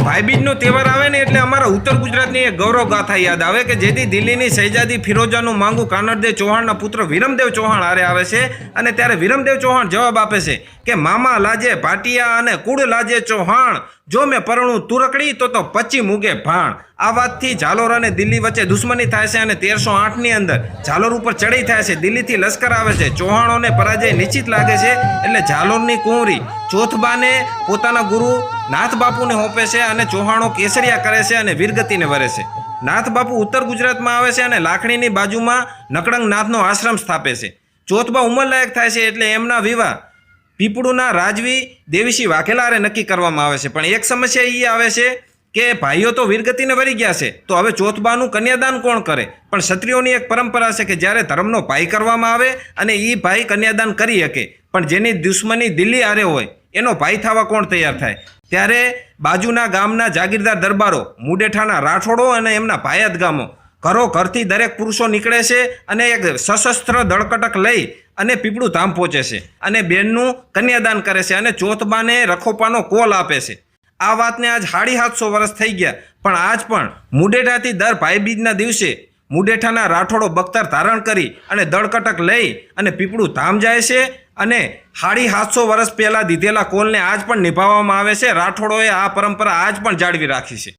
ભાઈબીજનો તહેવાર આવે ને એટલે અમારા ઉત્તર ગુજરાતની એક ગૌરવ ગાથા યાદ આવે કે જેથી દિલ્હીની શહેજાદી ફિરોજાનું માંગુ કાનરદેવ ચૌહાણના પુત્ર વિરમદેવ ચૌહાણ હારે આવે છે અને ત્યારે વિરમદેવ ચૌહાણ જવાબ આપે છે કે મામા લાજે ભાટિયા અને કુળ લાજે ચૌહાણ, જો મેં પરણું તુરકડી તો પચી મૂગે ભાણ। આ વાતથી ઝાલોર અને દિલ્હી વચ્ચે દુશ્મની થાય છે અને 1308ની અંદર ઝાલોર ઉપર ચડાઈ થાય છે। દિલ્હીથી લશ્કર આવે છે, ચૌહાણોને પરાજય નિશ્ચિત લાગે છે એટલે ઝાલોરની કુંવરી ચોથબાને પોતાના ગુરુ નાથ બાપુને સોંપે છે અને ચૌહાણો કેસરિયા કરે છે અને વીરગતિને વરે છે। નાથ બાપુ ઉત્તર ગુજરાતમાં આવે છે અને લાખણીની બાજુમાં નકળંગ નાથનો આશ્રમ સ્થાપે છે। ચોથબા ઉંમરલાયક થાય છે એટલે એમના વિવાહ પીપળુના રાજવી દેવીસિંહ વાઘેલા હારે નક્કી કરવામાં આવે છે। પણ એક સમસ્યા એ આવે છે કે ભાઈઓ તો વીરગતિને વરી ગયા છે, તો હવે ચોથબાનું કન્યાદાન કોણ કરે? પણ ક્ષત્રિયોની એક પરંપરા છે કે જ્યારે ધર્મનો ભાઈ કરવામાં આવે અને એ ભાઈ કન્યાદાન કરી શકે, પણ જેની દુશ્મની દિલ્હી હારે હોય એનો ભાઈ થવા કોણ તૈયાર થાય? ત્યારે બાજુના ગામના જાગીરદાર દરબારો, મુડેઠાના રાઠોડો અને એમના ભાયત ગામો ઘરો ઘરથી દરેક પુરુષો નીકળે છે અને એક સશસ્ત્ર દળકટક લઈ અને પીપળું ધામ પહોંચે છે અને બેનનું કન્યાદાન કરે છે અને ચોથબાને રખોપાનો કોલ આપે છે। આ વાતને આજ 750 વર્ષ થઈ ગયા, પણ આજ પણ મુડેઠાથી દર ભાઈબીજના દિવસે મુડેઠાના રાઠોડો બખ્તર ધારણ કરી અને દળકટક લઈ અને પીપળું ધામ જાય છે અને 750 વર્ષ પહેલાં દીધેલા કોલને આજ પણ નિભાવવામાં આવે છે। રાઠોડોએ આ પરંપરા આજ પણ જાળવી રાખી છે।